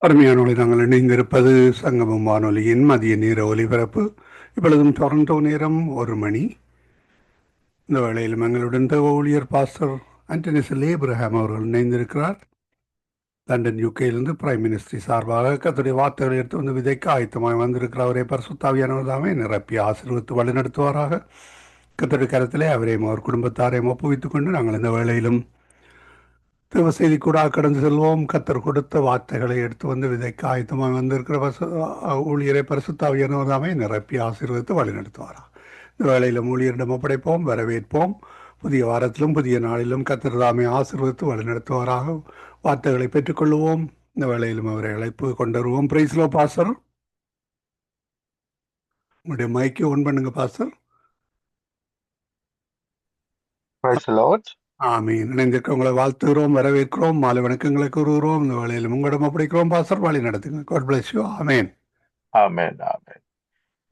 அருமையானோடு நாங்கள் இணைந்திருப்பது சங்கமம் வானொலியின் மதிய நேர ஒலிபரப்பு. இப்பொழுதும் டொரண்டோ நேரம் 1 மணி. இந்த வேளையிலும் எங்களுடன் தேவ ஊழியர் பாஸ்டர் ஆண்டனி ஏப்ரஹாம் அவர்கள் இணைந்திருக்கிறார். லண்டன் யூகேயிலிருந்து பிரைம் மினிஸ்ட்ரி சார்பாக கர்த்தருடைய வார்த்தைகளை எடுத்து வந்து விதைக்க ஆயத்தமாய் வந்திருக்கிற அவரை பரிசுத்தாவியானவர் தாமே நிரப்பி ஆசீர்வதித்து வழிநடத்துவாராக. கர்த்தருடைய கரத்திலே அவரையும் அவர் குடும்பத்தாரையும் ஒப்புவித்துக் கொண்டு நாங்கள் இந்த வேளையிலும் தேவ செய்தி கூட கடந்து செல்வோம். கத்தர் கொடுத்த வார்த்தைகளை எடுத்து வந்து விதைக்க ஆயத்தமாக வந்திருக்கிற ஊழியரை பரிசுத்தாவியானவர் தாமே நிரப்பி ஆசீர்வதித்து வழிநடத்துவாரா. இந்த வேளையிலும் ஊழியரிடம் ஒப்படைப்போம், வரவேற்போம். புதிய வாரத்திலும் புதிய நாளிலும் கத்தர் தாமே ஆசீர்வதித்து வழிநடத்துவாராக. வார்த்தைகளை பெற்றுக்கொள்வோம். இந்த வேளையிலும் அவரை அழைப்பு கொண்டு வருவோம். பிரைஸ்லோ பாஸ்டர், உங்களுடைய மைக்கை ஒன் பண்ணுங்க பாஸ்டர். Praise the Lord. ஆமீன். இணைந்திருக்க உங்களை வாழ்த்துகிறோம், வரவேற்கிறோம், மாலை வணக்கங்களை கூறுகிறோம். இந்த வேளையிலும் உங்களிடம் ஒப்படைக்கிறோம் பாஸ்டர், வழி நடத்துங்க. God bless you. ஆமேன். ஆமென், ஆமென்.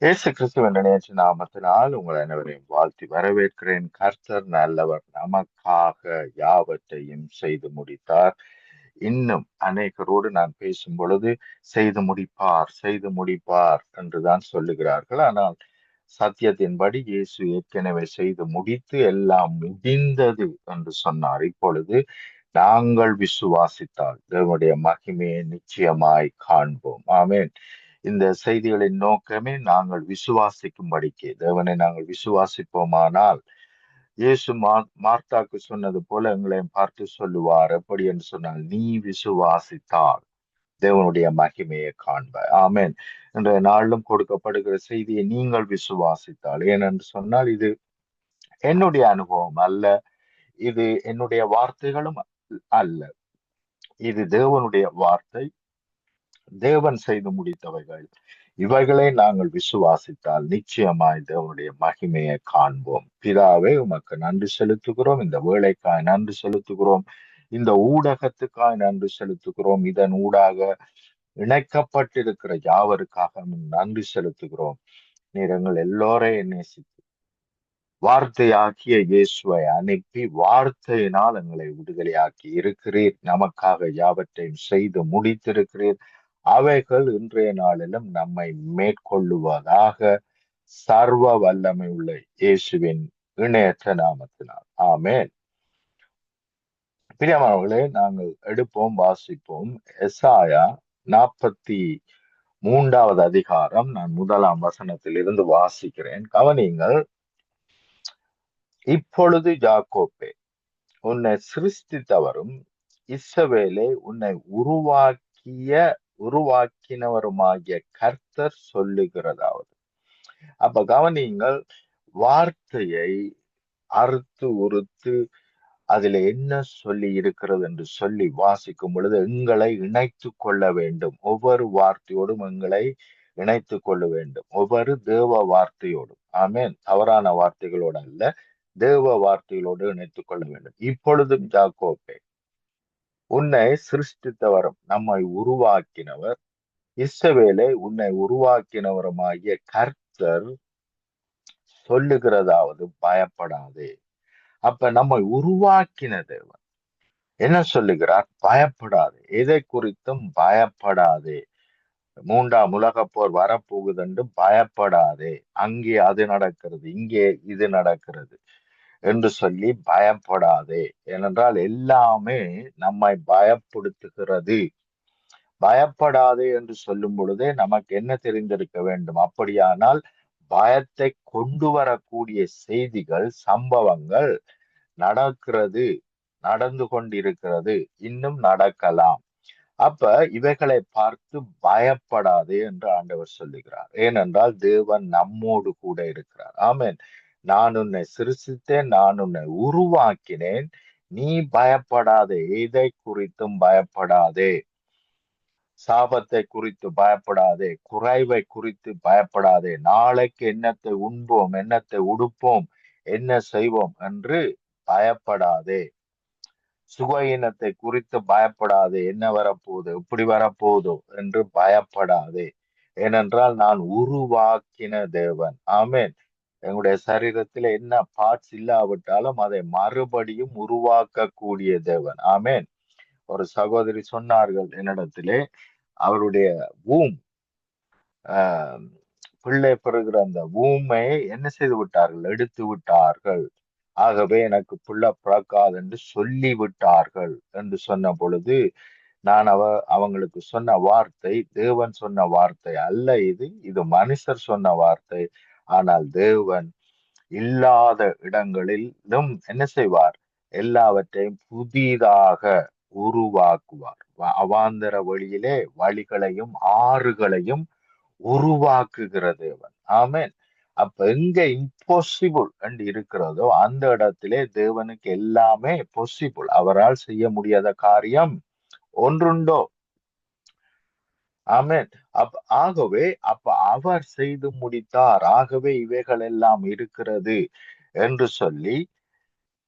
இயேசு கிறிஸ்துவின் நேற்று நாமத்தினால் உங்கள் அனைவரையும் வாழ்த்தி வரவேற்கிறேன். கர்த்தர் நல்லவர், நமக்காக யாவற்றையும் செய்து முடித்தார். இன்னும் அநேகரோடு நான் பேசும் பொழுது செய்து முடிப்பார், செய்து முடிப்பார் என்றுதான் சொல்லுகிறார்கள். ஆனால் சத்தியத்தின்படி இயேசு ஏற்கனவே செய்து முடித்து எல்லாம் முடிந்தது என்று சொன்னார். இப்பொழுது நாங்கள் விசுவாசித்தால் தேவனுடைய மகிமையை நிச்சயமாய் காண்போம். ஆமென். இந்த செய்திகளின் நோக்கமே நாங்கள் விசுவாசிக்கும்படிக்கு, தேவனை நாங்கள் விசுவாசிப்போமானால் இயேசு மார்த்தாக்கு சொன்னது போல எங்களையும் பார்த்து சொல்லுவார். எப்படி என்று சொன்னால், நீ விசுவாசித்தால் தேவனுடைய மகிமையை காண்பாய். ஆமென். இன்றைய நாளிலும் கொடுக்கப்படுகிற செய்தியை நீங்கள் விசுவாசித்தால், ஏனென்று சொன்னால் இது என்னுடைய அனுபவம் அல்ல, இது என்னுடைய வார்த்தைகளும் அல்ல, இது தேவனுடைய வார்த்தை, தேவன் செய்து முடித்தவைகள். இவைகளை நாங்கள் விசுவாசித்தால் நிச்சயமாய் தேவனுடைய மகிமையை காண்போம். பிதாவே, உமக்கு நன்றி செலுத்துகிறோம், இந்த வேலைக்காய் நன்றி செலுத்துகிறோம், இந்த ஊடகத்துக்காய் நன்றி செலுத்துகிறோம், இதன் ஊடாக இணைக்கப்பட்டிருக்கிற யாவருக்காக நன்றி செலுத்துகிறோம். நீர் எங்கள் எல்லோரையும் நேசித்து வார்த்தையாக்கிய இயேசுவை அனுப்பி வார்த்தையினால் எங்களை விடுதலையாக்கி இருக்கிறீர். நமக்காக யாவற்றையும் செய்து முடித்திருக்கிறீர். அவைகள் இன்றைய நாளிலும் நம்மை மேற்கொள்ளுவதாக சர்வ வல்லமை உள்ள இயேசுவின் இணையற்ற நாமத்தினால். ஆமென். பிரியமானவர்களே, நாங்கள் எடுப்போம், வாசிப்போம். எசாயா 43வது அதிகாரம், நான் 1ஆம் வசனத்தில் இருந்து வாசிக்கிறேன். கவனியுங்கள். இப்பொழுது யாக்கோப்பே, உன்னை சிருஷ்டித்தவரும் இஸ்ரவேலே உன்னை உருவாக்கினவருமாகிய கர்த்தர் சொல்லுகிறதாவது. அப்ப கவனியுங்கள், வார்த்தையை அறுத்து உறுத்து அதுல என்ன சொல்லி இருக்கிறது என்று சொல்லி வாசிக்கும் பொழுது எங்களை இணைத்து கொள்ள வேண்டும். ஒவ்வொரு வார்த்தையோடும் எங்களை இணைத்து கொள்ள வேண்டும், ஒவ்வொரு தேவ வார்த்தையோடும். ஆமென். தவறான வார்த்தைகளோடு அல்ல, தேவ வார்த்தைகளோடு இணைத்துக் கொள்ள வேண்டும். இப்பொழுதும் யாக்கோப்பே, உன்னை சிருஷ்டித்தவரும் நம்மை உருவாக்கினவர் இஸ்ரவேலை உன்னை உருவாக்கினவருமாகிய கர்த்தர் சொல்லுகிறதாவது, பயப்படாதே. அப்ப நம்மை உருவாக்கின தேவன் என்ன சொல்லுகிறார்? பயப்படாதே. எதை குறித்தும் பயப்படாதே. 3ஆம் உலகப் போர் வரப்போகுது என்று பயப்படாதே. அங்கே அது நடக்கிறது, இங்கே இது நடக்கிறது என்று சொல்லி பயப்படாதே. ஏனென்றால் எல்லாமே நம்மை பயப்படுத்துகிறது. பயப்படாதே என்று சொல்லும் பொழுதே நமக்கு என்ன தெரிந்திருக்க வேண்டும்? அப்படியானால் பயத்தை கொண்டு வரக்கூடிய செய்திகள், சம்பவங்கள் நடக்கிறது, நடந்து கொண்டிருக்கிறது, இன்னும் நடக்கலாம். அப்ப இவைகளை பார்த்து பயப்படாதே என்று ஆண்டவர் சொல்லுகிறார். ஏனென்றால் தேவன் நம்மோடு கூட இருக்கிறார். ஆமென். நான் உன்னை சிருஷ்டித்தேன், நான் உன்னை உருவாக்கினேன், நீ பயப்படாதே. எதை குறித்தும் பயப்படாதே. சாபத்தை குறித்து பயப்படாதே, குறைவை குறித்து பயப்படாதே, நாளைக்கு என்னத்தை உண்போம், என்னத்தை உடுப்போம், என்ன செய்வோம் என்று பயப்படாதே. சுகயினத்தை குறித்து பயப்படாதே, என்ன வரப்போகுது, எப்படி வரப்போகுதோ என்று பயப்படாதே. ஏனென்றால் நான் உருவாக்கின தேவன். ஆமென். எங்களுடைய சரீரத்தில் என்ன பார்ட்ஸ் இல்லாவிட்டாலும் அதை மறுபடியும் உருவாக்கக்கூடிய தேவன். ஆமென். ஒரு சகோதரி சொன்னார்கள் என்னிடத்திலே, அவருடைய womb, ஆஹ் பிள்ளை பெறுகிற அந்த womb-ஐ என்ன செய்து விட்டார்கள்? எடுத்து விட்டார்கள். ஆகவே எனக்கு பிள்ளை பிறக்காது என்று சொல்லி விட்டார்கள் என்று சொன்ன பொழுது, நான் அவங்களுக்கு சொன்ன வார்த்தை தேவன் சொன்ன வார்த்தை அல்ல. இது மனுஷர் சொன்ன வார்த்தை. ஆனால் தேவன் இல்லாத இடங்களிலும் என்ன செய்வார்? எல்லாவற்றையும் புதிதாக உருவாக்குவார். அவாந்தர வழியிலே வழிகளையும் ஆறுகளையும் உருவாக்குகிற தேவன். ஆமென். அப்ப எங்க இம்பாசிபிள் என்று இருக்கிறதோ அந்த இடத்திலே தேவனுக்கு எல்லாமே பாசிபிள். அவரால் செய்ய முடியாத காரியம் ஒன்றுண்டோ? ஆமென். ஆகவே அவர் செய்து முடித்தார். ஆகவே இவைகள் எல்லாம் இருக்கிறது என்று சொல்லி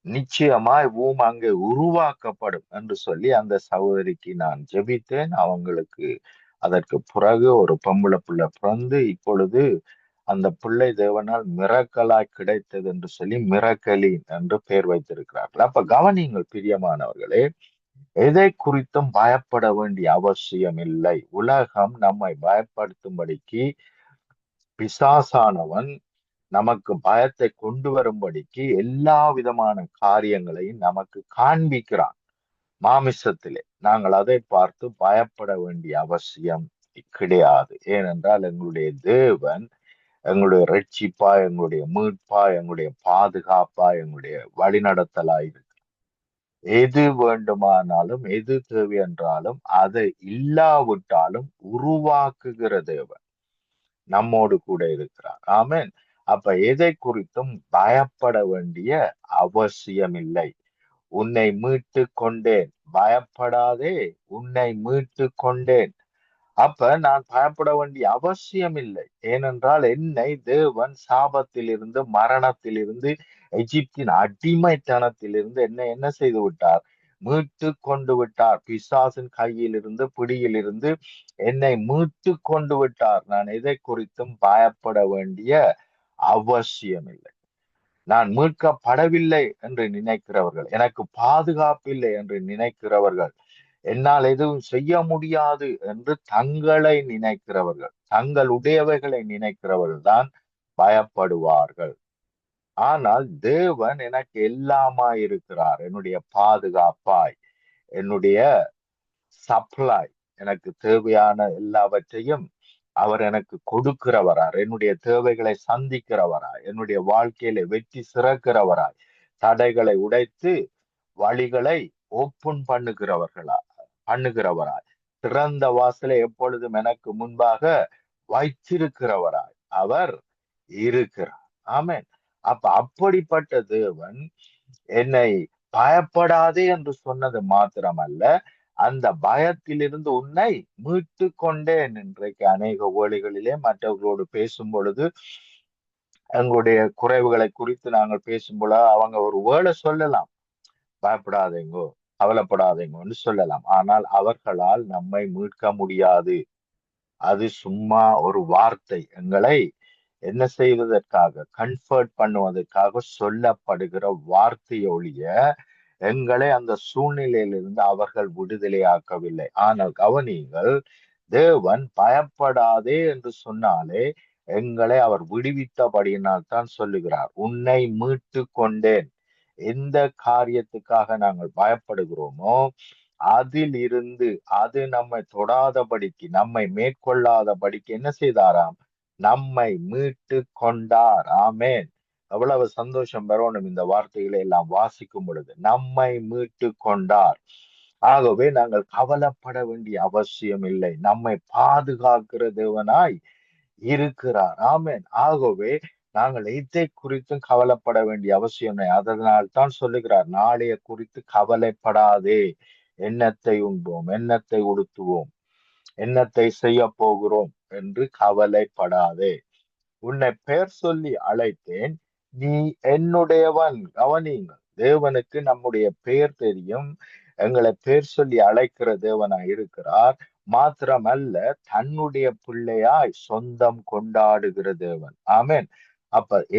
நிச்சயமாய் அங்கே உருவாக்கப்படும் என்று சொல்லி அந்த சகோதரிக்கு நான் ஜெபித்தேன். அவங்களுக்கு அதற்கு பிறகு ஒரு பொம்பளை பிள்ளை பிறந்து இப்பொழுது அந்த பிள்ளை தேவனால் மிரக்கலாய் கிடைத்தது என்று சொல்லி மிரக்கலின் என்று பெயர் வைத்திருக்கிறார்கள். அப்ப கவனியுங்கள் பிரியமானவர்களே, எதை குறித்தும் பயப்பட வேண்டிய அவசியம் இல்லை. உலகம் நம்மை பயப்படுத்தும்படிக்கு பிசாசானவன் நமக்கு பயத்தை கொண்டு வரும்படிக்கு எல்லா விதமான காரியங்களையும் நமக்கு காண்பிக்கிறான் மாமிசத்திலே. நாங்கள் அதை பார்த்து பயப்பட வேண்டிய அவசியம் கிடையாது. ஏனென்றால் எங்களுடைய தேவன் எங்களுடைய ரட்சிப்பா, எங்களுடைய மீட்பா, எங்களுடைய பாதுகாப்பா, எங்களுடைய வழிநடத்தலா இருக்கு. எது வேண்டுமானாலும் எது தேவை என்றாலும் அதை இல்லாவிட்டாலும் உருவாக்குகிற தேவன் நம்மோடு கூட இருக்கிறார். ஆமென். அப்ப எதை குறித்தும் பயப்பட வேண்டிய அவசியம் இல்லை. உன்னை மீட்டு கொண்டேன், பயப்படாதே, உன்னை மீட்டு கொண்டேன். அப்ப நான் பயப்பட வேண்டிய அவசியம் இல்லை. ஏனென்றால் என்னை தேவன் சாபத்திலிருந்து, மரணத்திலிருந்து, எகிப்தின் அடிமைத்தனத்திலிருந்து என்னை என்ன செய்து விட்டார்? மீட்டு கொண்டு விட்டார். பிசாசின் கையிலிருந்து, பிடியிலிருந்து என்னை மீட்டு கொண்டு விட்டார். நான் எதை குறித்தும் பயப்பட வேண்டிய அவசியம் இல்லை. நான் மீட்கப்படவில்லை என்று நினைக்கிறவர்கள், எனக்கு பாதுகாப்பில்லை என்று நினைக்கிறவர்கள், என்னால் எதுவும் செய்ய முடியாது என்று தங்களை நினைக்கிறவர்கள், தங்களுடையவைகளை நினைக்கிறவர்கள் தான் பயப்படுவார்கள். ஆனால் தேவன் எனக்கு எல்லாமாய் இருக்கிறார். என்னுடைய பாதுகாப்பாய், என்னுடைய சப்ளாய், எனக்கு தேவையான எல்லாவற்றையும் அவர் எனக்கு கொடுக்கிறவராய், என்னுடைய தேவைகளை சந்திக்கிறவராய், என்னுடைய வாழ்க்கையில வெற்றி சிறக்கிறவராய், தடைகளை உடைத்து வழிகளை ஓப்பன் பண்ணுகிறவராய், திறந்த வாசலை எப்பொழுதும் எனக்கு முன்பாக வைத்திருக்கிறவராய் அவர் இருக்கிறார். ஆமென். அப்படிப்பட்ட தேவன் என்னை பயப்படாதே என்று சொன்னது மாத்திரமல்ல, அந்த பயத்திலிருந்து உன்னை மீட்டு கொண்டேன். இன்றைக்கு அநேக வேளைகளிலே மற்றவர்களோடு பேசும் பொழுது எங்களுடைய குறைவுகளை குறித்து நாங்கள் பேசும்போது அவங்க ஒரு வேளை சொல்லலாம், பயப்படாதீங்கோ, கவலைப்படாதீங்கன்னு சொல்லலாம். ஆனால் அவர்களால் நம்மை மீட்க முடியாது. அது சும்மா ஒரு வார்த்தை. எங்களை என்ன செய்வதற்காக, கன்ஃபர்ட் பண்ணுவதற்காக சொல்லப்படுகிற வார்த்தையொழிய எங்களை அந்த சூழ்நிலையிலிருந்து அவர்கள் விடுதலையாக்கவில்லை. ஆனால் கவனியுங்கள், தேவன் பயப்படாதே என்று சொன்னாலே எங்களை அவர் விடுவித்தபடியினால் தான் சொல்லுகிறார், உன்னை மீட்டு கொண்டேன். எந்த காரியத்துக்காக நாங்கள் பயப்படுகிறோமோ அதில் இருந்து அது நம்மை தொடாதபடிக்கு, நம்மை மேற்கொள்ளாதபடிக்கு என்ன செய்தாராம்? நம்மை மீட்டு கொண்டார். ஆமேன். எவ்வளவு சந்தோஷம் வரணும் இந்த வார்த்தைகளை எல்லாம் வாசிக்கும் பொழுது. நம்மை மீட்டு கொண்டார். ஆகவே நாங்கள் கவலைப்பட வேண்டிய அவசியம் இல்லை. நம்மை பாதுகாக்கிற தேவனாய் இருக்கிறார். ஆமேன். ஆகவே நாங்கள் எதை குறித்தும் கவலைப்பட வேண்டிய அவசியம் இல்லை. அதனால் தான் சொல்லுகிறார், நாளைய குறித்து கவலைப்படாதே. எண்ணத்தை உண்போம், எண்ணத்தை உடுத்துவோம், என்னத்தை செய்ய போகிறோம் என்று கவலைப்படாதே. உன்னை பெயர் சொல்லி அழைத்தேன், நீ என்னுடையவன். கவனியுங்கள், தேவனுக்கு நம்முடைய பெயர் தெரியும். எங்களை பெயர் சொல்லி அழைக்கிற தேவனாய் இருக்கிறார். மாத்திரமல்ல, தன்னுடைய பிள்ளையாய் சொந்தம் கொண்டாடுகிற தேவன். ஆமென்.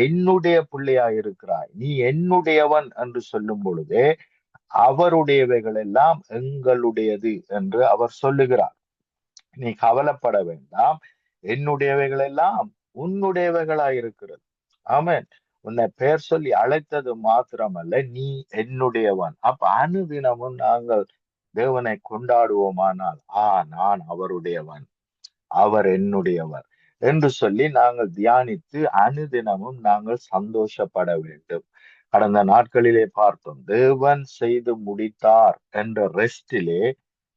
என்னுடைய பிள்ளையாய் இருக்கிறாய், நீ என்னுடையவன் என்று சொல்லும் பொழுதே அவருடையவைகள் எல்லாம் எங்களுடையது என்று அவர் சொல்லுகிறார். நீ கவலைப்பட வேண்டாம், என்னுடையவைகள் எல்லாம் உன்னுடையவைகளா இருக்கிறது. ஆமென். உன்னை பெயர் சொல்லி அழைத்தது மாத்திரமல்ல, நீ என்னுடையவன். அப்ப அனுதினமும் நாங்கள் தேவனை கொண்டாடுவோமானால், நான் அவருடையவன், அவர் என்னுடையவர் என்று சொல்லி நாங்கள் தியானித்து அனுதினமும் நாங்கள் சந்தோஷப்பட வேண்டும். கடந்த நாட்களிலே பார்த்தோம், தேவன் செய்து முடித்தார் என்ற ரெஸ்டிலே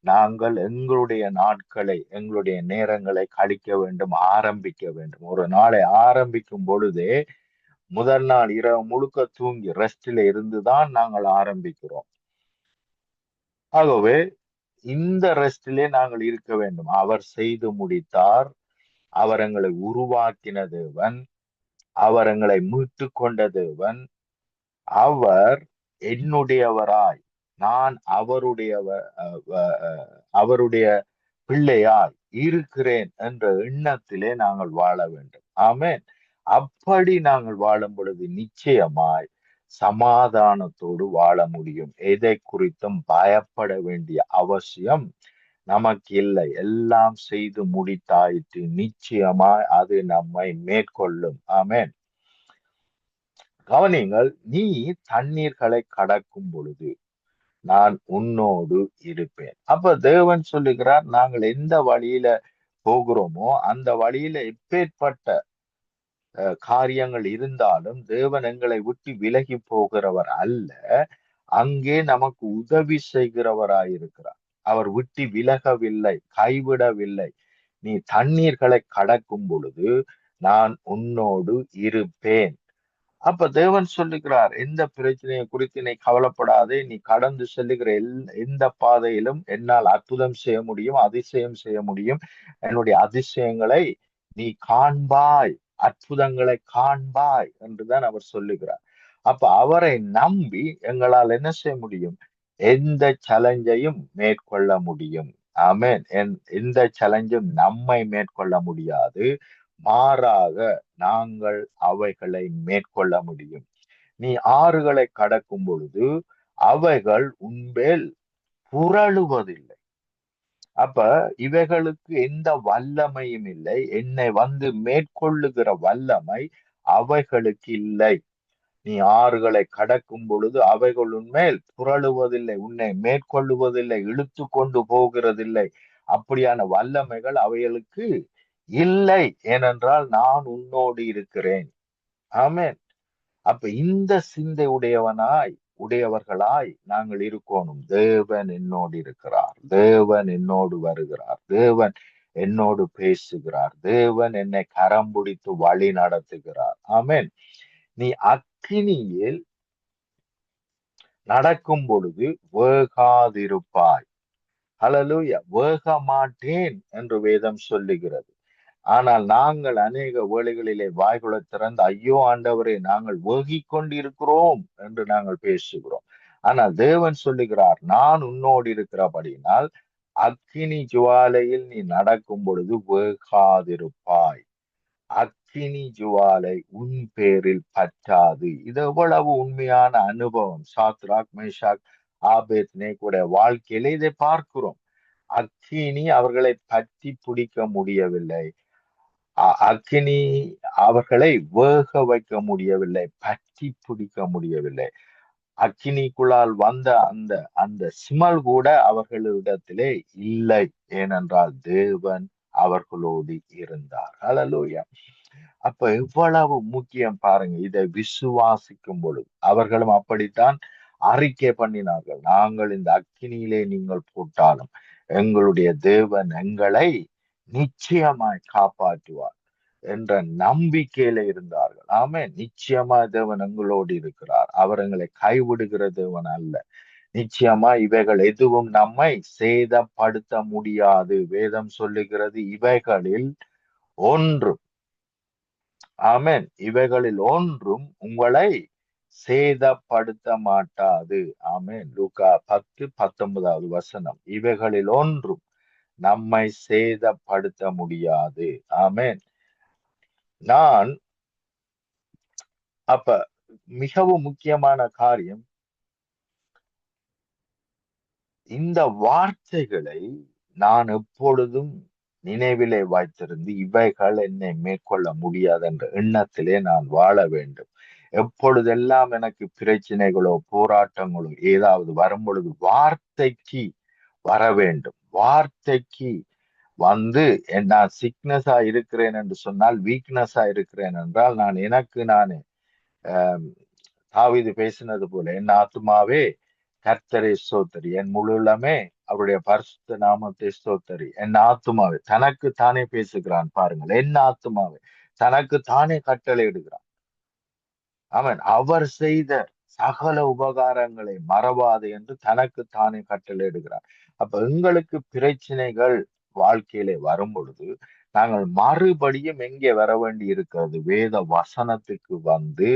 நாங்கள் எங்களுடைய நாட்களை, எங்களுடைய நேரங்களை கழிக்க வேண்டும், ஆரம்பிக்க வேண்டும். ஒரு நாளை ஆரம்பிக்கும் பொழுதே முதல் நாள் இரவு முழுக்க தூங்கி ரெஸ்டில இருந்துதான் நாங்கள் ஆரம்பிக்கிறோம். ஆகவே இந்த ரெஸ்டிலே நாங்கள் இருக்க வேண்டும். அவர் செய்து முடித்தார், அவர் எங்களை உருவாக்கின தேவன், அவர் எங்களை மீட்டு கொண்ட தேவன், அவர் என்னுடையவராய், நான் அவருடைய பிள்ளையாய் இருக்கிறேன் என்ற எண்ணத்திலே நாங்கள் வாழ வேண்டும். ஆமென். அப்படி நாங்கள் வாழும் பொழுது நிச்சயமாய் சமாதானத்தோடு வாழ முடியும். எதை குறித்தும் பயப்பட வேண்டிய அவசியம் நமக்கு இல்லை. எல்லாம் செய்து முடித்தாயிற்று, நிச்சயமாய் அது நம்மை மேற்கொள்ளும். ஆமென். கவனிங்கள், நீ தண்ணீர்களை கடக்கும் பொழுது நான் உன்னோடு இருப்பேன். அப்ப தேவன் சொல்லுகிறார், நாங்கள் எந்த வழியில போகிறோமோ அந்த வழியில எப்பேற்பட்ட காரியங்கள் இருந்தாலும் தேவன் எங்களை விட்டு விலகி போகிறவர் அல்ல, அங்கே நமக்கு உதவி செய்கிறவராயிருக்கிறார். அவர் விட்டு விலகவில்லை, கைவிடவில்லை. நீ தண்ணீர்களை கடக்கும் பொழுது நான் உன்னோடு இருப்பேன். அப்ப தேவன் சொல்லுகிறார், எந்த பிரச்சனையை குறித்து நீ கவலைப்படாதே, நீ கடந்து செல்லுகிற எந்த பாதையிலும் என்னால் அற்புதம் செய்ய முடியும், அதிசயம் செய்ய முடியும். என்னுடைய அதிசயங்களை நீ காண்பாய், அற்புதங்களை காண்பாய் என்றுதான் அவர் சொல்லுகிறார். அப்ப அவரை நம்பி எங்களால் என்ன செய்ய முடியும்? எந்த சேலஞ்சையும் மேற்கொள்ள முடியும். ஆமென். எந்த சேலஞ்சும் நம்மை மேற்கொள்ள முடியாது, மாறாக நாங்கள் அவைகளை மேற்கொள்ள முடியும். நீ ஆறுகளை கடக்கும் பொழுது அவைகள் உன்மேல் புரளுவதில்லை. அப்ப இவைகளுக்கு எந்த வல்லமையும் இல்லை. என்னை வந்து மேற்கொள்ளுகிற வல்லமை அவைகளுக்கு இல்லை. நீ ஆறுகளை கடக்கும் பொழுது அவைகள் உன்மேல் புரளுவதில்லை, உன்னை மேற்கொள்ளுவதில்லை, இழுத்து கொண்டு போகிறதில்லை. அப்படியான வல்லமைகள் அவைகளுக்கு இல்லை. ஏனென்றால் நான் உன்னோடு இருக்கிறேன். ஆமென். அப்ப இந்த சிந்தை உடையவர்களாய் நாங்கள் இருக்கணும். தேவன் என்னோடு இருக்கிறார், தேவன் என்னோடு வருகிறார், தேவன் என்னோடு பேசுகிறார், தேவன் என்னை கரம் பிடித்து வழி நடத்துகிறார். ஆமென். நீ அக்கினியில் நடக்கும் பொழுது வேகாதிருப்பாய். ஹல்லேலூயா. வேக மாட்டேன் என்று வேதம் சொல்லுகிறது. ஆனால் நாங்கள் அநேக வேளைகளிலே வாய்களை திறந்து, ஐயோ ஆண்டவரே, நாங்கள் வேகிக் கொண்டிருக்கிறோம் என்று நாங்கள் பேசுகிறோம். ஆனால் தேவன் சொல்லுகிறார், நான் உன்னோடு இருக்கிறபடினால் அக்கினி ஜுவாலையில் நீ நடக்கும் பொழுது வேகாதிருப்பாய். அக்கினி ஜுவாலை உன் பேரில் பற்றாது. இது எவ்வளவு உண்மையான அனுபவம். சாத்ராக், மேஷாக், ஆபேத்நேகோட வாழ்க்கையில இதை பார்க்கிறோம். அக்கினி அவர்களை பற்றி பிடிக்க முடியவில்லை. அக்கினி அவர்களை வேக வைக்க முடியவில்லை, பற்றி பிடிக்க முடியவில்லை. அக்கினிக்குள்ளால் வந்த அந்த அந்த ஸ்மெல் கூட அவர்களிடத்திலே இல்லை. ஏனென்றால் தேவன் அவர்களோடு இருந்தார். ஹல்லேலூயா. அப்ப எவ்வளவு முக்கியம் பாருங்க. இதை விசுவாசிக்கும் பொழுது அவர்களும் அப்படித்தான் அறிக்கை பண்ணினார்கள். நாங்கள் இந்த அக்கினியிலே நீங்கள் போட்டாலும் எங்களுடைய தேவன் எங்களை நிச்சயமாய் காப்பாற்றுவார் என்ற நம்பிக்கையில இருந்தார்கள். ஆமென். நிச்சயமா தேவன் எங்களோடு இருக்கிறார். அவர் எங்களை கைவிடுகிற தேவன் அல்ல. நிச்சயமா இவைகள் எதுவும் நம்மை சேதப்படுத்த முடியாது. வேதம் சொல்லுகிறது, இவைகளில் ஒன்றும், ஆமென், இவைகளில் ஒன்றும் உங்களை சேதப்படுத்த மாட்டாது. ஆமென். லூக்கா 10:19 இவைகளில் ஒன்றும் நம்மை சேதப்படுத்த முடியாது. ஆமென். நான் அப்ப மிகவும் முக்கியமான காரியம், இந்த வார்த்தைகளை நான் எப்பொழுதும் நினைவிலே வைத்திருந்து இவைகள் என்னை மேற்கொள்ள முடியாது என்ற எண்ணத்திலே நான் வாழ வேண்டும். எப்பொழுதெல்லாம் எனக்கு பிரச்சனைகளோ போராட்டங்களோ ஏதாவது வரும் பொழுது வார்த்தைக்கு வர வேண்டும். வார்த்தைக்கு வந்து நான் சிக்னஸா இருக்கிறேன் என்று சொன்னால், வீக்னஸா இருக்கிறேன் என்றால், நான் எனக்கு நானே தாவீது பேசினது போல, என் ஆத்துமாவே கர்த்தரை ஸ்தோத்தரி, என் முழுலமே அவருடைய பரிசுத்த நாமத்தை ஸ்தோத்தரி. என் ஆத்துமாவே தனக்கு தானே பேசுகிறான் பாருங்கள். என் ஆத்துமாவே தனக்கு தானே கட்டளை இடுகிறான். அவன் அவர் செய்த சகல உபகாரங்களை மறவாது என்று தனக்கு தானே கட்டளை இடுகிறான். அப்ப எங்களுக்கு பிரச்சனைகள் வாழ்க்கையிலே வரும் பொழுது நாங்கள் மறுபடியும் எங்கே வர வேண்டி இருக்கிறது? வேத வசனத்துக்கு வந்து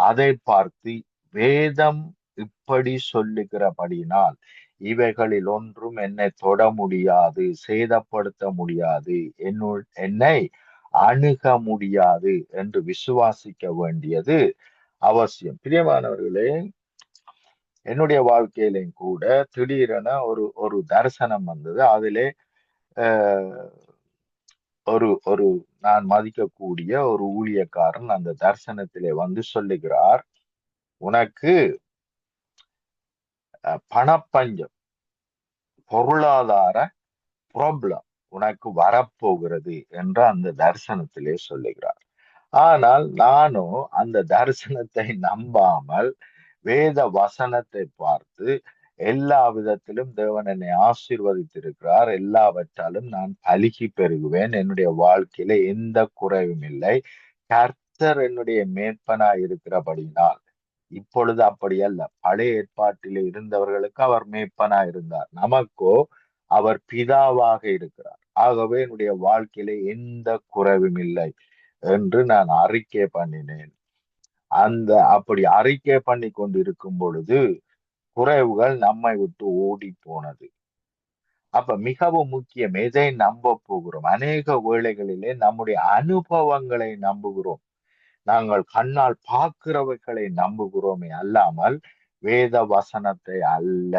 அதை பார்த்து வேதம் இப்படி சொல்லுகிறபடினால் இவைகளில் ஒன்றும் என்னை தொட முடியாது, சேதப்படுத்த முடியாது, என்னை அணுக முடியாது என்று விசுவாசிக்க வேண்டியது அவசியம். பிரியமானவர்களே, என்னுடைய வாழ்க்கையிலும் கூட திடீரென ஒரு ஒரு தரிசனம் வந்தது. அதிலே ஒரு ஒரு நான் மதிக்கக்கூடிய ஒரு ஊழியக்காரன் அந்த தரிசனத்திலே வந்து சொல்லுகிறார், உனக்கு பணப்பஞ்சம், பொருளாதார ப்ராப்ளம் உனக்கு வரப்போகிறது என்று அந்த தரிசனத்திலே சொல்லுகிறார். ஆனால் நானும் அந்த தரிசனத்தை நம்பாமல் வேத வசனத்தை பார்த்து எல்லா விதத்திலும் தேவன் என்னை ஆசீர்வதித்திருக்கிறார், எல்லாவற்றாலும் நான் பலுகி பெருகுவேன், என்னுடைய வாழ்க்கையில எந்த குறைவும் இல்லை, கர்த்தர் என்னுடைய மேய்ப்பனாய் இருக்கிறபடினால். இப்பொழுது அப்படி அல்ல. பழைய ஏற்பாட்டிலே இருந்தவர்களுக்கு அவர் மேய்ப்பனாய் இருந்தார், நமக்கோ அவர் பிதாவாக இருக்கிறார். ஆகவே என்னுடைய வாழ்க்கையிலே எந்த குறைவும் இல்லை என்று நான் அறிக்கை பண்ணினேன். அப்படி அறிக்கை பண்ணி கொண்டு இருக்கும் பொழுது குறைவுகள் நம்மை விட்டு ஓடி போனது. அப்ப மிகவும் முக்கியம், எதை நம்ப போகிறோம்? அநேக வேளைகளிலே நம்முடைய அனுபவங்களை நம்புகிறோம். நாங்கள் கண்ணால் பார்க்கிறவைகளை நம்புகிறோமே அல்லாமல் வேத வசனத்தை அல்ல.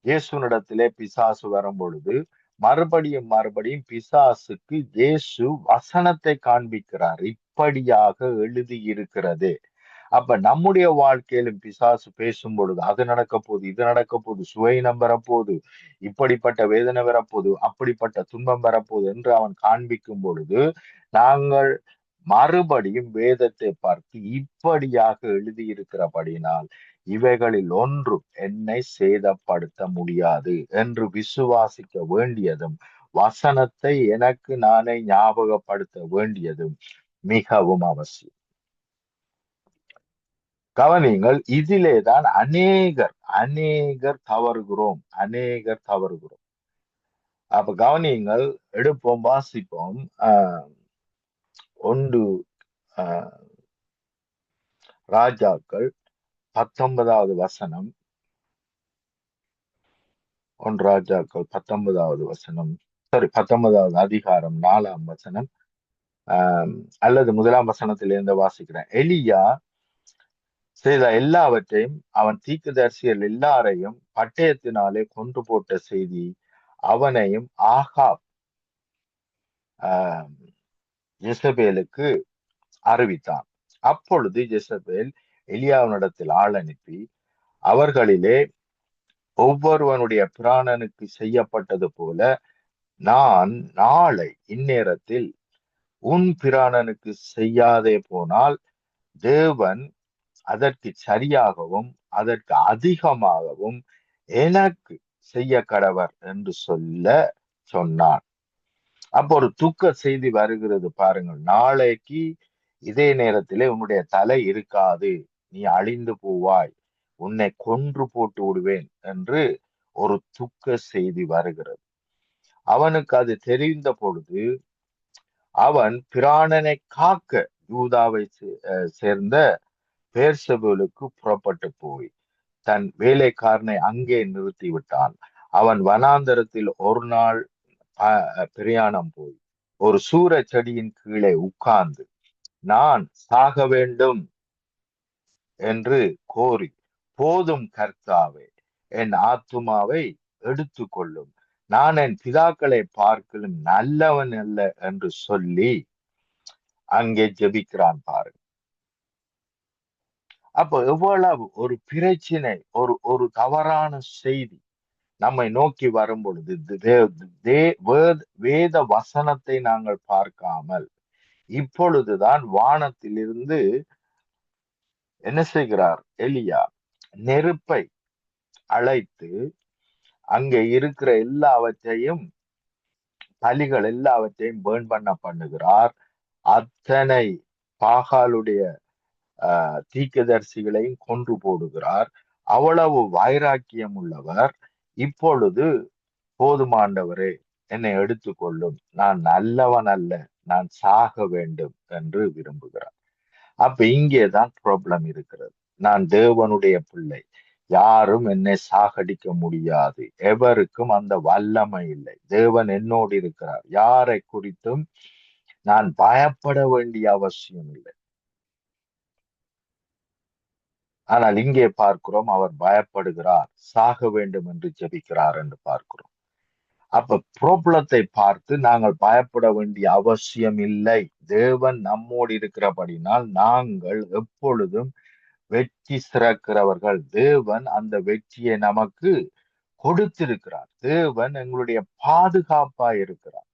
இயேசுனிடத்திலே பிசாசு வரும் பொழுது மறுபடியும் மறுபடியும் பிசாசுக்கு இயேசு வசனத்தை காண்பிக்கிறார், இப்படியாக எழுதி இருக்கிறது. அப்ப நம்முடைய வாழ்க்கையிலும் பிசாசு பேசும் பொழுது அது நடக்க போகுது, இது நடக்க போகுது, சுவையினம் வரப்போகுது, இப்படிப்பட்ட வேதனை வரப்போகுது, அப்படிப்பட்ட துன்பம் வரப்போகுது என்று அவன் காண்பிக்கும் பொழுது நாங்கள் மறுபடியும் வேதத்தை பார்த்து இப்படியாக எழுதியிருக்கிறபடினால் இவைகளில் ஒன்றும் என்னை சேதப்படுத்த முடியாது என்று விசுவாசிக்க வேண்டியதும், வசனத்தை எனக்கு நானே ஞாபகப்படுத்த வேண்டியதும் மிகவும் அவசியம். கவனிங்கள், இதிலேதான் அநேகர் தவறுகிறோம். அப்ப கவனிங்கள், எடுப்போம், வாசிப்போம். ஒன்று ராஜாக்கள் 19வது வசனம். 1 ராஜாக்கள் 19வது வசனம், 19வது அதிகாரம் 4ஆம் வசனம், அல்லது 1ஆம் வசனத்திலிருந்து வாசிக்கிறேன். எலியா செய்த எல்லாவற்றையும் அவன் தீர்க்கதரிசிகள் எல்லாரையும் பட்டயத்தினாலே கொன்று போட்ட செய்தி அவனையும் ஆகாப் ஜெசபேலுக்கு அறிவித்தான். அப்பொழுது ஜெசபேல் எலியாவினிடத்தில் ஆள் அனுப்பி, அவர்களிலே ஒவ்வொருவனுடைய பிராணனுக்கு செய்யப்பட்டது போல நான் நாளை இந்நேரத்தில் உன் பிராணனுக்கு செய்யாதே போனால் தேவன் அதற்கு சரியாகவும் அதற்கு அதிகமாகவும் எனக்கு செய்ய கடவர் என்று சொன்னான். அப்போ ஒரு துக்க செய்தி வருகிறது பாருங்கள். நாளைக்கு இதே நேரத்திலே உன்னுடைய தலை இருக்காது, நீ அழிந்து போவாய், உன்னை கொன்று போட்டு விடுவேன் என்று ஒரு துக்க செய்தி வருகிறது. அவனுக்கு அது தெரிந்த பொழுது அவன் பிராணனை காக்க யூதாவை சேர்ந்த பேர்சபேலுக்கு புறப்பட்டு போய் தன் வேலைக்காரனை அங்கே நிறுத்தி விட்டான். அவன் வனாந்தரத்தில் ஒரு நாள் பிரயாணம் போய் ஒரு சூர செடியின் கீழே உட்கார்ந்து நான் சாக வேண்டும் என்று கோரி, போதும் கர்த்தாவே, என் ஆத்துமாவை எடுத்துக்கொள்ளும், நான் என் பிதாக்களை பார்க்கலும் நல்லவன் அல்ல என்று சொல்லி அங்கே ஜெபிக்கிறான் பாருங்க. அப்ப எவ்வளவு ஒரு பிரச்சனை, ஒரு தவறான செய்தி நம்மை நோக்கி வரும் பொழுது வேத வசனத்தை நாங்கள் பார்க்காமல் இப்பொழுதுதான் வானத்திலிருந்து என்ன செய்கிறார் எலியா? நெருப்பை அழைத்து அங்கே இருக்கிற எல்லாவற்றையும், பலிகள் எல்லாவற்றையும் பேர்ன் பண்ணுகிறார். அத்தனை பாகாலுடைய தீர்க்கதரிசிகளையும் கொன்று போடுகிறார். அவ்வளவு வைராக்கியம் உள்ளவர். இப்பொழுது போதுமாண்டவரே, என்னை எடுத்துக்கொள்ளும், நான் நல்லவன் அல்ல, நான் சாக வேண்டும் என்று விரும்புகிறார். அப்ப இங்கேதான் ப்ராப்ளம் இருக்கிறது. நான் தேவனுடைய பிள்ளை, யாரும் என்னை சாகடிக்க முடியாது, எவருக்கும் அந்த வல்லமை இல்லை, தேவன் என்னோடு இருக்கிறார், யாரை குறித்தும் நான் பயப்பட வேண்டிய அவசியம் இல்லை. ஆனால் இங்கே பார்க்கிறோம், அவர் பயப்படுகிறார், சாக வேண்டும் என்று ஜெபிக்கிறார் என்று பார்க்கிறோம். அப்ப ப்ராப்ளத்தை பார்த்து நாங்கள் பயப்பட வேண்டிய அவசியம் இல்லை. தேவன் நம்மோடு இருக்கிறபடினால் நாங்கள் எப்பொழுதும் வெற்றி சிறக்கிறவர்கள். தேவன் அந்த வெற்றியை நமக்கு கொடுத்திருக்கிறார். தேவன் எங்களுடைய பாதுகாப்பா இருக்கிறார்.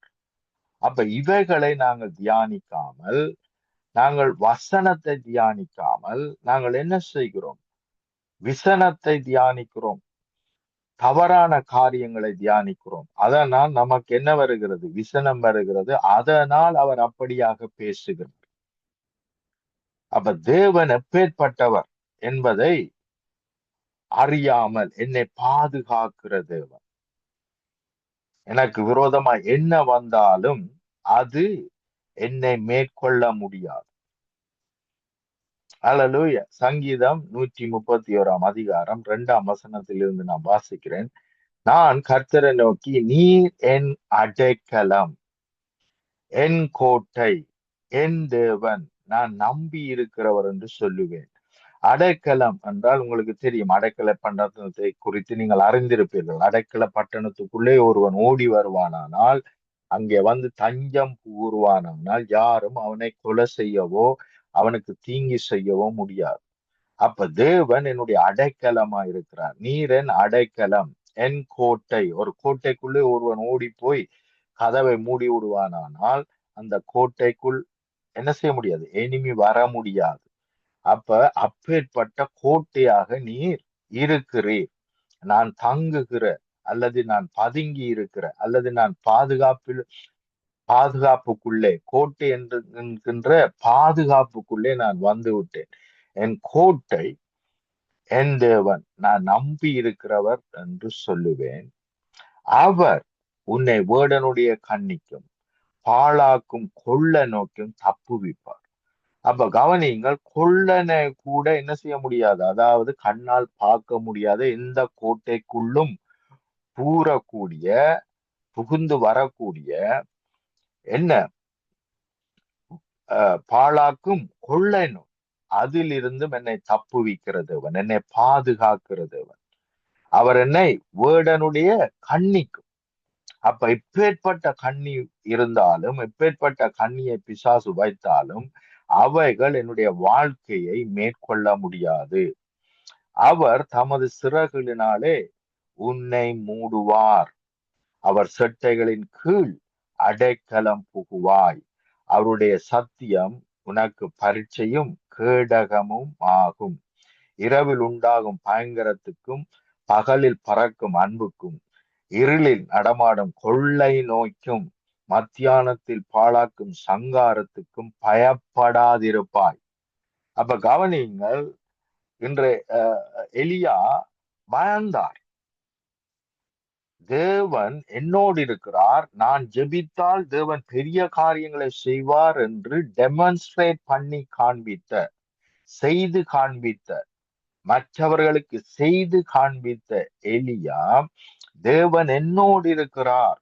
அப்ப இவைகளை நாங்கள் தியானிக்காமல், நாங்கள் வசனத்தை தியானிக்காமல், நாங்கள் என்ன செய்கிறோம்? விசனத்தை தியானிக்கிறோம், தவறான காரியங்களை தியானிக்கிறோம். அதனால் நமக்கு என்ன வருகிறது? விசனம் வருகிறது. அதனால் அவர் அப்படியாக பேசுகிறார். அப்ப தேவன் எப்பேற்பட்டவர் என்பதை அறியாமல் என்னை பாதுகாக்கிற தேவன். எனக்கு விரோதமா என்ன வந்தாலும் அது என்னை மேற்கொள்ள முடியாது. அல்லேலூயா. சங்கீதம் 131 அதிகாரம் 2 வசனத்திலிருந்து நான் வாசிக்கிறேன். நான் கர்த்தரை நோக்கி, நீர் என் அடைக்கலம், என் கோட்டை, என் தேவன், நான் நம்பி இருக்கிறவர் என்று சொல்லுவேன். அடைக்கலம் என்றால் உங்களுக்கு தெரியும். அடைக்கல பட்டணத்தை குறித்து நீங்கள் அறிந்திருப்பீர்கள். அடைக்கல பட்டணத்துக்குள்ளே ஒருவன் ஓடி வருவானானால், அங்கே வந்து தஞ்சம் கூறுவானானால், யாரும் அவனை கொலை செய்யவோ அவனுக்கு தீங்கி செய்யவோ முடியாது. அப்ப தேவன் என்னுடைய அடைக்கலமா இருக்கிறார். நீர் என் அடைக்கலம், என் கோட்டை. ஒரு கோட்டைக்குள்ளே ஒருவன் ஓடி போய் கதவை மூடி விடுவானானால் அந்த கோட்டைக்குள் என்ன செய்ய முடியாது? எனிமி வர முடியாது. அப்ப அப்பேற்பட்ட கோட்டையாக நீர் இருக்கிறீர். நான் தங்குகிற, அல்லது நான் பதுங்கி இருக்கிற, அல்லது நான் பாதுகாப்புக்குள்ளே, கோட்டை என்கின்ற பாதுகாப்புக்குள்ளே நான் வந்து விட்டேன். என் கோட்டை, என் தேவன், நான் நம்பி இருக்கிறவர் என்று சொல்லுவேன். அவர் உன்னை வேடனுடைய கண்ணிக்கும் பாழாக்கும் கொள்ள நோக்கும் தப்புவிப்பார். அப்ப கவனிங்கள், கொள்ளனை கூட என்ன செய்ய முடியாது, அதாவது கண்ணால் பார்க்க முடியாத எந்த கோட்டைக்குள்ளும் புகுந்து வரக்கூடிய என்ன பாழாக்கும் கொள்ளை நோய், அதிலிருந்தும் என்னை தப்புவிக்கிறதவன், என்னை பாதுகாக்கிறதவன். அவர் என்னை வேடனுடைய கண்ணிக்கும். அப்ப எப்பேற்பட்ட கண்ணி இருந்தாலும், எப்பேற்பட்ட கண்ணியை பிசாசு வைத்தாலும் அவைகள் என்னுடைய வாழ்க்கையை மேற்கொள்ள முடியாது. அவர் தமது சிறகுகளினாலே உன்னை மூடுவார். அவர் செட்டைகளின் கீழ் அடைக்கலம் புகுவாய். அவருடைய சத்தியம் உனக்கு பரீட்சையும் கேடகமும் ஆகும். இரவில் உண்டாகும் பயங்கரத்துக்கும் பகலில் பறக்கும் அன்புக்கும் இருளில் நடமாடும் கொள்ளை நோய்க்கும் மத்தியானத்தில் பாழாக்கும் சங்காரத்துக்கும் பயப்படாதிருப்பாய். அப்ப கவனியுங்கள், இன்று எலியா பயந்தார். தேவன் என்னோடு இருக்கிறார், நான் ஜெபித்தால் தேவன் பெரிய காரியங்களை செய்வார் என்று டெமான்ஸ்ட்ரேட் பண்ணி செய்து காண்பித்த, மற்றவர்களுக்கு செய்து காண்பித்த எலியா, தேவன் என்னோடு இருக்கிறார்,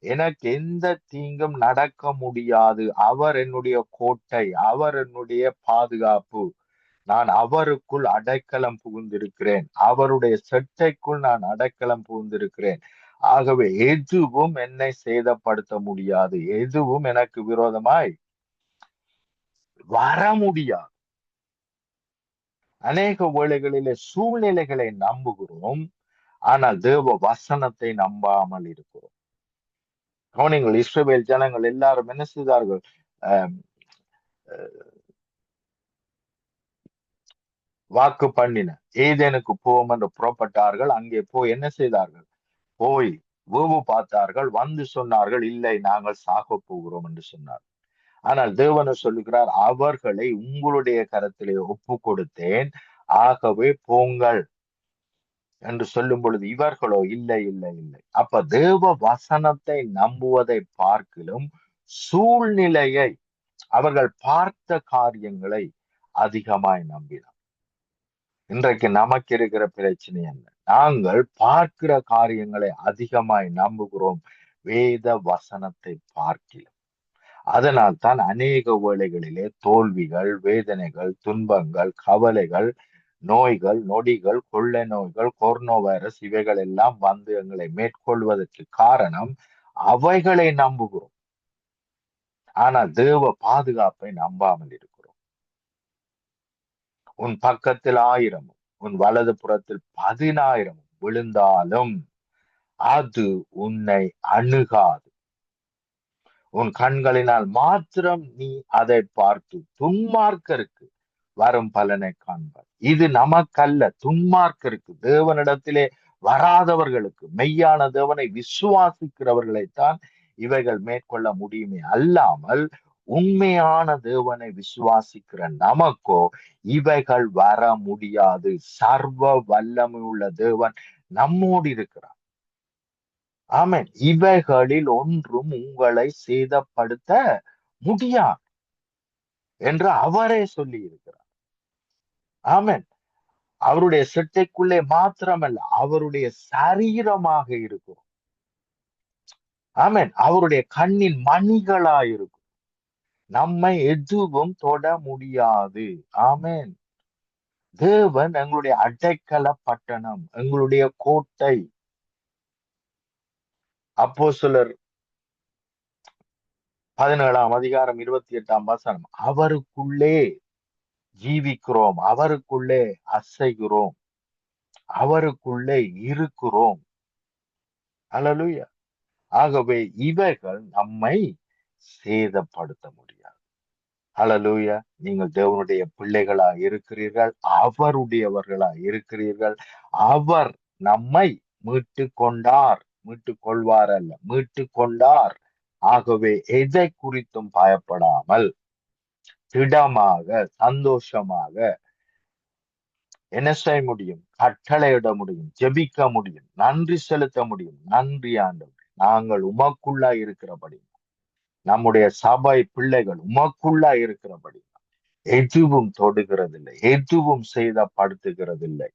எனக்கு எந்த தீங்கும் நடக்க முடியாது, அவர் என்னுடைய கோட்டை, அவர் என்னுடைய பாதுகாப்பு, நான் அவருக்குள் அடைக்கலம் புகுந்திருக்கிறேன், அவருடைய செட்டைக்குள் நான் அடைக்கலம் புகுந்திருக்கிறேன், ஆகவே எதுவும் என்னை சேதப்படுத்த முடியாது, எதுவும் எனக்கு விரோதமாய் வர முடியாது. அநேக வேளைகளிலே சூழ்நிலைகளை நம்புகிறோம், ஆனால் தேவ வசனத்தை நம்பாமல் இருக்கிறோம். கவனிங்கள், இஸ்ரவேல் ஜனங்கள் எல்லாரும் என்ன செய்தார்கள்? அஹ் வாக்கு பண்ணின ஏதேனுக்கு போவோம் என்று புறப்பட்டார்கள். அங்கே போய் என்ன செய்தார்கள்? போய் வேவு பார்த்தார்கள், வந்து சொன்னார்கள், இல்லை நாங்கள் சாக போகிறோம் என்று சொன்னார். ஆனால் தேவன் சொல்லுகிறார், அவர்களை உங்களுடைய கரத்திலே ஒப்பு கொடுத்தேன், ஆகவே போங்கள் என்று சொல்லும் பொழுது இவர்களோ இல்லை இல்லை இல்லை. அப்ப தேவ வசனத்தை நம்புவதை பார்க்கிலும் சூழ்நிலையை, அவர்கள் பார்த்த காரியங்களை அதிகமாய் நம்பினார். இன்றைக்கு நமக்கு இருக்கிற பிரச்சனை என்ன? நாங்கள் பார்க்கிற காரியங்களை அதிகமாய் நம்புகிறோம், வேத வசனத்தை பார்க்கிறோம். அதனால் தான் அநேக வேளைகளிலே தோல்விகள், வேதனைகள், துன்பங்கள், கவலைகள், நோய்கள், நொடிகள், கொள்ளை நோய்கள், கொரோனா வைரஸ் இவைகள் எல்லாம் வந்து எங்களை மேற்கொள்வதற்கு காரணம் அவைகளை நம்புகிறோம், ஆனால் தேவ பாதுகாப்பை நம்பாமல் இருக்கிறோம். உன் பக்கத்தில் 1000 உன் வலது புறத்தில் 10,000 விழுந்தாலும் அது உன்னை அணுகாது. உன் கண்களினால் மாத்திரம் நீ அதை பார்த்து துன்மார்க்கருக்கு வரும் பலனை காண்பார். இது நமக்கல்ல, துன்மார்க்கருக்கு, தேவனிடத்திலே வராதவர்களுக்கு, மெய்யான தேவனை விசுவாசிக்கிறவர்களைத்தான் இவைகள் மேற்கொள்ள முடியுமே அல்லாமல் உண்மையான தேவனை விசுவாசிக்கிற நமக்கோ இவைகள் வர முடியாது. சர்வ வல்லமை உள்ள தேவன் நம்மோடு இருக்கிறார். ஆமென். இவைகளில் ஒன்றும் உங்களை சேதப்படுத்த முடியாது என்று அவரே சொல்லி இருக்கிறார். ஆமென். அவருடைய சிட்டைக்குள்ளே மாத்திரமல்ல, அவருடைய சரீரமாக இருக்கும். ஆமென். அவருடைய கண்ணின் மணிகளாயிருக்கும். நம்மை எதுவும் தொட முடியாது. ஆமென். தேவன் எங்களுடைய அடைக்கல பட்டணம், எங்களுடைய கோட்டை. அப்போஸ்தலர் 17ஆம் அதிகாரம் 28ஆம் வசனம், அவருக்குள்ளே ஜீவிக்கிறோம், அவருக்குள்ளே அசைகிறோம், அவருக்குள்ளே இருக்கிறோம். அல்லேலூயா. ஆகவே இவைகள் நம்மை சேதப்படுத்த முடியாது. அல்லேலூயா. நீங்கள் தேவனுடைய பிள்ளைகளா இருக்கிறீர்கள், அவருடையவர்களா இருக்கிறீர்கள். அவர் நம்மை மீட்டு கொண்டார், மீட்டு கொள்வார் அல்ல, மீட்டு கொண்டார். ஆகவே எதை குறித்தும் பயப்படாமல் திடமாக, சந்தோஷமாக என்ன செய்ய முடியும்? கட்டளையிட முடியும், ஜெபிக்க முடியும், நன்றி செலுத்த முடியும். நன்றி ஆண்டவரே, நாங்கள் உமக்குள்ளா இருக்கிறபடி, நம்முடைய சபை பிள்ளைகள் உமக்குள்ளா இருக்கிறபடி எதுவும் தொடுகிறதில்லை, எதுவும் சேதப்படுத்துகிறதில்லை.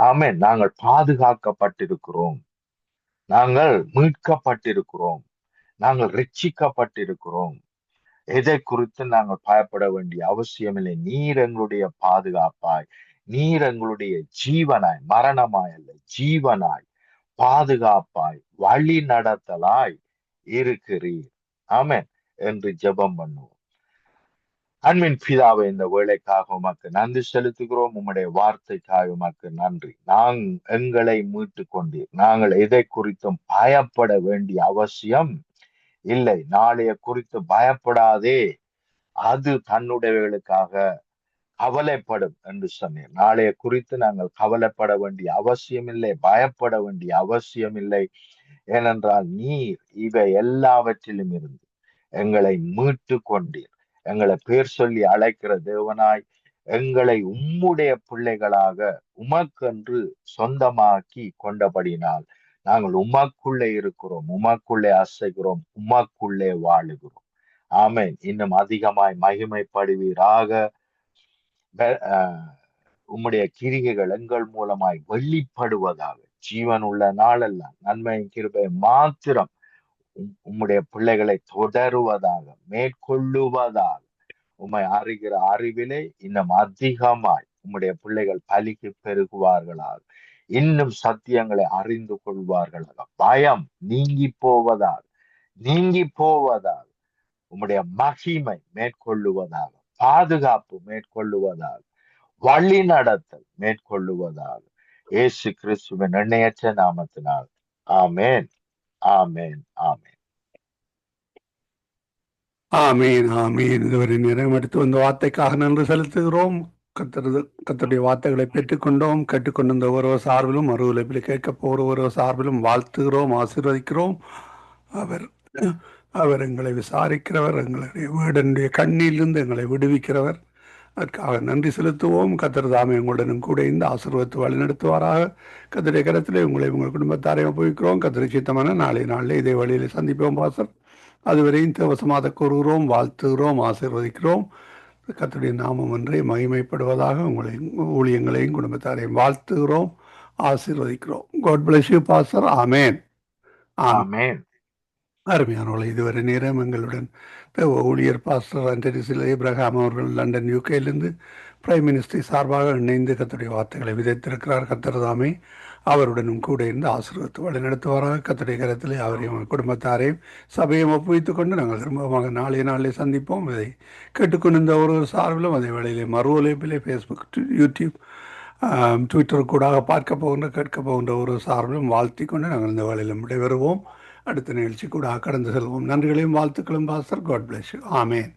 ஆமென். நாங்கள் பாதுகாக்கப்பட்டிருக்கிறோம், நாங்கள் மீட்கப்பட்டிருக்கிறோம், நாங்கள் ரட்சிக்கப்பட்டிருக்கிறோம். எதை குறித்து நாங்கள் பயப்பட வேண்டிய அவசியமில்லை. நீர் எங்களுடைய பாதுகாப்பாய், நீர் எங்களுடைய ஜீவனாய், மரணமாய் அல்ல ஜீவனாய், பாதுகாப்பாய், வழி நடத்தலாய் இருக்கிறீர். ஆமென் என்று ஜெபம் பண்ணுவோம். அன்பின் பிதாவை, இந்த வேலைக்காக உமக்கு நன்றி செலுத்துகிறோம். உம்முடைய வார்த்தைக்காக உமக்கு நன்றி. எங்களை மீட்டு கொண்டீர். நாங்கள் எதை குறித்தும் பயப்பட வேண்டிய அவசியம் இல்லை. நாளைய குறித்து பயப்படாதே, அது தன்னுடையவர்களுக்காக கவலைப்படும் என்று சொன்னீர். நாளைய குறித்து நாங்கள் கவலைப்பட வேண்டிய அவசியம் இல்லை, பயப்பட வேண்டிய அவசியம் இல்லை. ஏனென்றால் நீர் இவை எல்லாவற்றிலும் இருந்து எங்களை மீட்டு கொண்டீர். எங்களை பேர் சொல்லி அழைக்கிற தேவனாய், எங்களை உம்முடைய பிள்ளைகளாக உமக்கென்று சொந்தமாக்கி கொண்டபடினால் நாங்கள் உமக்குள்ளே இருக்கிறோம், உமக்குள்ளே அசைகிறோம், உமக்குள்ளே வாழுகிறோம். ஆமென். இன்னும் அதிகமாய் மகிமைப்படுவீராக. உம்முடைய கிரிகைகள் எங்கள் மூலமாய் வெளிப்படுவதாக. ஜீவன் உள்ள நாளெல்லாம் நன்மையின் கிருபை மாத்திரம் உம்முடைய பிள்ளைகளை தொடருவதாக, மேற்கொள்ளுவதாக. உம்மை அறிகிற அறிவிலே இன்னும் அதிகமாய் உம்முடைய பிள்ளைகள் பலிக்கு பெருகுவார்களாக. இன்னும் சத்தியங்களை அறிந்து கொள்வார்களாக. பயம் நீங்கி போவதாக உம்முடைய மகிமை மேற்கொள்ளுவதாக, பாதுகாப்பு மேற்கொள்ளுவதாக, வழி நடத்தல் மேற்கொள்ளுவதாக. இயேசு கிறிஸ்துவின் எண்ணெயற்ற நாமத்தினால் ஆமென், ஆமென், ஆமென். ஆமீன் ஆமீன். இதுவரை நேரம் எடுத்து வந்த வார்த்தைக்காக நன்றி செலுத்துகிறோம். கத்தருடைய வார்த்தைகளை பெற்றுக்கொண்டோம். கேட்டுக்கொண்டிருந்த ஒவ்வொரு சார்பிலும் மறுவிலைப்பில் கேட்க போகிற ஒரு சார்பிலும் வாழ்த்துகிறோம், ஆசீர்வதிக்கிறோம். அவர் அவர் எங்களை விசாரிக்கிறவர், எங்களுடைய வீடனுடைய கண்ணிலிருந்து எங்களை விடுவிக்கிறவர். அதற்காக நன்றி செலுத்துவோம். கத்தர் தாமே உங்களுடனும் கூட இந்த ஆசீர்வாதத்தை வழிநடத்துவாராக. கத்தருடைய கரத்திலே உங்கள் குடும்பத்தாரையும் ஒப்புவிக்கிறோம். கத்தரை சித்தமான நாளில் இதே வழியிலே சந்திப்போம் பாசர். அதுவரையும் தேவசமாக கூறுகிறோம், வாழ்த்துகிறோம், ஆசீர்வதிக்கிறோம். கர்த்தருடைய நாமம் ஒன்றே மகிமைப்படுவதாக. ஊழியங்களையும் குடும்பத்தாரையும் வாழ்த்துகிறோம், ஆசீர்வதிக்கிறோம். God bless you pastor. ஆமேன். ஆமென். அருமையானவர்கள், இதுவரை நேரம் எங்களுடன் ஊழியர் பாஸ்டர் ஆண்டனிசில் ஏப்ரஹாம் அவர்கள் லண்டன் யூகேலிருந்து பிரைம் மினிஸ்டர் சார்பாக இணைந்து கர்த்தருடைய வார்த்தைகளை விதைத்திருக்கிறார். கர்த்தர் தாமே அவருடனும் கூட இருந்து ஆசீர்வதித்து வழிநடத்துவாராக. கர்த்தருடைய கரத்திலே அவரையும் குடும்பத்தாரையும் சபையும் ஒப்புவித்துக் கொண்டு நாங்கள் திரும்பமாக நாளே சந்திப்போம். இதை கேட்டுக்கொண்டிருந்த ஒரு சார்பிலும் அதே வேளையிலே மறு ஒலிப்பிலே ஃபேஸ்புக், யூடியூப், ட்விட்டர் கூடாக பார்க்க போகின்ற கேட்க போகின்ற ஒரு சார்பிலும் வாழ்த்தி கொண்டு நாங்கள் இந்த வேளையிலும் விடைபெறுவோம். அடுத்த நிகழ்ச்சி கூட கடந்து செல்வோம். நன்றிகளையும் வாழ்த்துக்களும் pastor. God bless you. Amen.